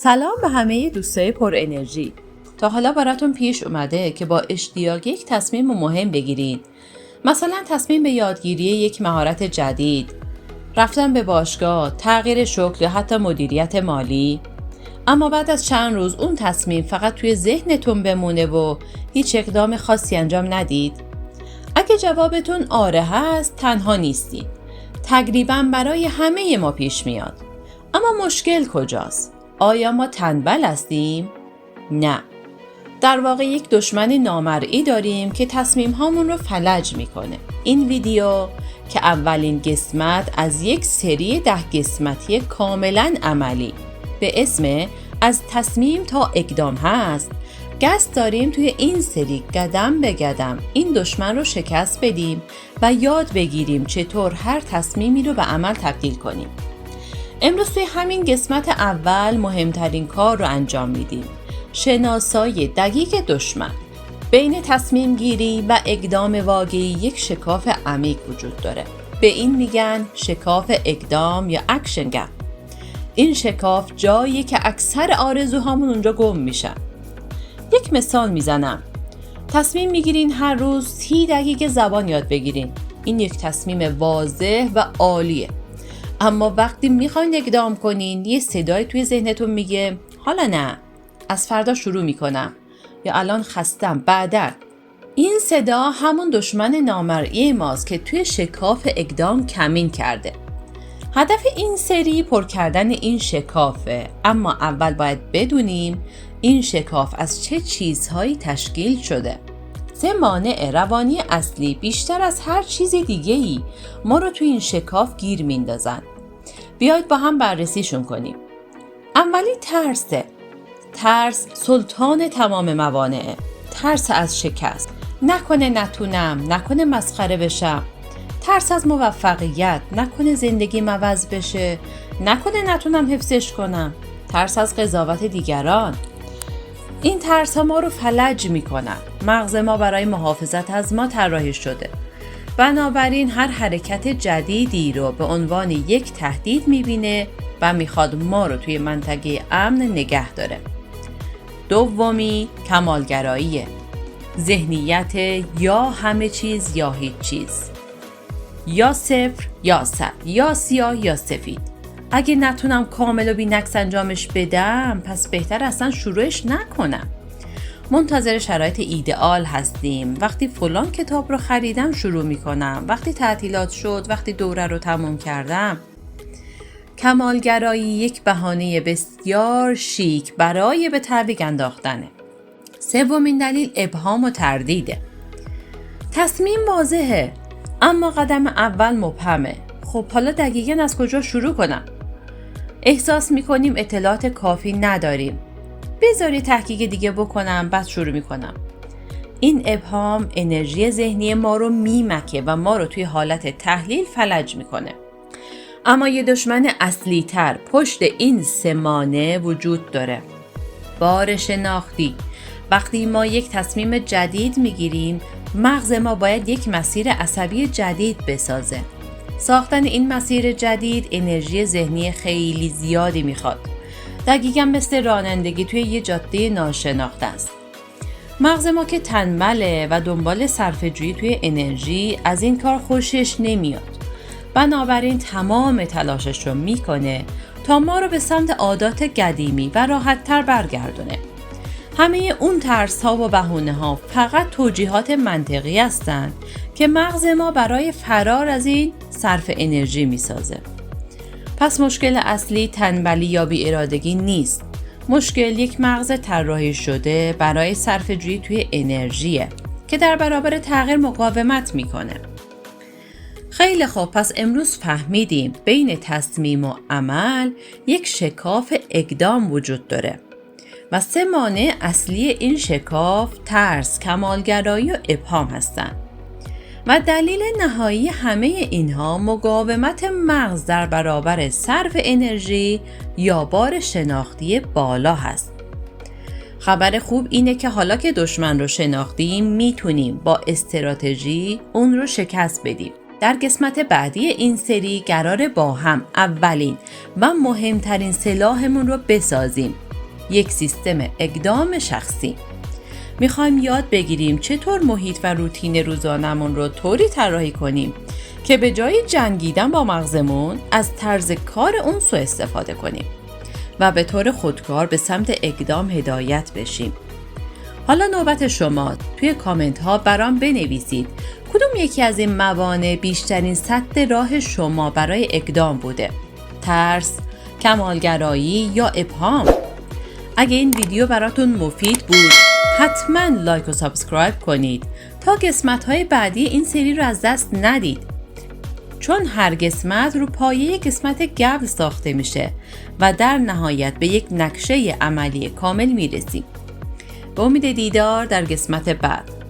سلام به همه دوستای پر انرژی. تا حالا براتون پیش اومده که با اشتیاق یک تصمیم مهم بگیرین؟ مثلا تصمیم به یادگیری یک مهارت جدید، رفتن به باشگاه، تغییر شغل یا حتی مدیریت مالی. اما بعد از چند روز اون تصمیم فقط توی ذهنتون بمونه و هیچ اقدام خاصی انجام ندید؟ اگه جوابتون آره هست، تنها نیستید. تقریباً برای همه ما پیش میاد. اما مشکل کجاست؟ آیا ما تنبل هستیم؟ نه. در واقع یک دشمن نامرئی داریم که تصمیم هامون رو فلج میکنه. این ویدیو که اولین قسمت از یک سری 10 قسمتی کاملا عملی به اسم از تصمیم تا اقدام هست، قصد داریم توی این سری قدم به قدم این دشمن رو شکست بدیم و یاد بگیریم چطور هر تصمیمی رو به عمل تبدیل کنیم. امروز توی همین قسمت اول مهمترین کار رو انجام میدیم: شناسایی دقیق دشمن. بین تصمیم گیری و اقدام واقعی یک شکاف عمیق وجود داره. به این میگن شکاف اقدام یا اکشن گپ. این شکاف جاییه که اکثر آرزوهامون اونجا گم میشن. یک مثال میزنم. تصمیم میگیرین هر روز 30 دقیقه زبان یاد بگیرین. این یک تصمیم واضح و عالیه. اما وقتی میخواین اقدام کنین، یه صدای توی ذهنتون میگه حالا نه، از فردا شروع میکنم، یا الان خستم، بعدا. این صدا همون دشمن نامرئی ماست که توی شکاف اقدام کمین کرده. هدف این سری پر کردن این شکافه، اما اول باید بدونیم این شکاف از چه چیزهایی تشکیل شده. 3 مانع روانی اصلی بیشتر از هر چیز دیگه‌ای ما رو توی این شکاف گیر میندازن. بیایید با هم بررسیشون کنیم. اولی ترسه. ترس سلطان تمام موانعه. ترس از شکست. نکنه نتونم، نکنه مسخره بشم. ترس از موفقیت. نکنه زندگی عوض بشه، نکنه نتونم حفظش کنم. ترس از قضاوت دیگران. این ترس ها ما رو فلج میکنن. مغز ما برای محافظت از ما طراحی شده. بنابراین هر حرکت جدیدی رو به عنوان یک تهدید میبینه و میخواد ما رو توی منطقه امن نگه داره. دومی کمالگراییه. ذهنیت یا همه چیز یا هیچ چیز. یا صفر یا 100، یا سیاه یا سفید. اگه نتونم کامل و بی‌نقص انجامش بدم، پس بهتر اصلا شروعش نکنم. منتظر شرایط ایدئال هستیم. وقتی فلان کتاب رو خریدم شروع میکنم، وقتی تعطیلات شد، وقتی دوره رو تموم کردم. کمالگرایی یک بهانه بسیار شیک برای به تعویق انداختنه. سومین دلیل ابهام و تردیده. تصمیم واضحه، اما قدم اول مبهمه. خب حالا دقیقاً از کجا شروع کنم؟ احساس میکنیم اطلاعات کافی نداریم. بذاری تحقیق دیگه بکنم، بعد شروع میکنم. این ابهام انرژی ذهنی ما رو میمکه و ما رو توی حالت تحلیل فلج میکنه. اما یه دشمن اصلی تر پشت این 3 مانع وجود داره: بار شناختی. وقتی ما یک تصمیم جدید میگیریم، مغز ما باید یک مسیر عصبی جدید بسازه. ساختن این مسیر جدید انرژی ذهنی خیلی زیادی میخواد. دقیقاً مثل رانندگی توی یه جاده ناشناخته است. مغز ما که تنبله و دنبال صرفه‌جویی توی انرژی، از این کار خوشش نمیاد. بنابراین تمام تلاشش رو میکنه تا ما رو به سمت عادات قدیمی و راحت‌تر برگردونه. همه اون ترس‌ها و بهونه‌ها فقط توجیهات منطقی هستند که مغز ما برای فرار از این صرف انرژی میسازه. پس مشکل اصلی تنبلی یا بی‌ارادگی نیست. مشکل یک مغز طراحی شده برای صرفه‌جویی توی انرژیه که در برابر تغییر مقاومت میکنه. خیلی خوب، پس امروز فهمیدیم بین تصمیم و عمل یک شکاف اقدام وجود داره و 3 مانع اصلی این شکاف ترس، کمالگرایی و ابهام هستند. و دلیل نهایی همه اینها مقاومت مغز در برابر صرف انرژی یا بار شناختی بالا هست. خبر خوب اینه که حالا که دشمن رو شناختیم، میتونیم با استراتژی اون رو شکست بدیم. در قسمت بعدی این سری قراره با هم اولین و مهمترین سلاحمون رو بسازیم یک سیستم اقدام شخصی. میخوایم یاد بگیریم چطور محیط و روتین روزانمون رو طوری طراحی کنیم که به جای جنگیدن با مغزمون از طرز کار اون سوء استفاده کنیم و به طور خودکار به سمت اقدام هدایت بشیم. حالا نوبت شما. توی کامنت ها برام بنویسید کدوم یکی از این موانع بیشترین سد راه شما برای اقدام بوده؟ ترس، کمالگرایی یا ابهام؟ اگه این ویدیو براتون مفید بود حتما لایک و سابسکرایب کنید تا قسمت های بعدی این سری رو از دست ندید، چون هر قسمت رو پایه قسمت قبل ساخته میشه و در نهایت به یک نقشه عملی کامل میرسیم. به امید دیدار در قسمت بعد.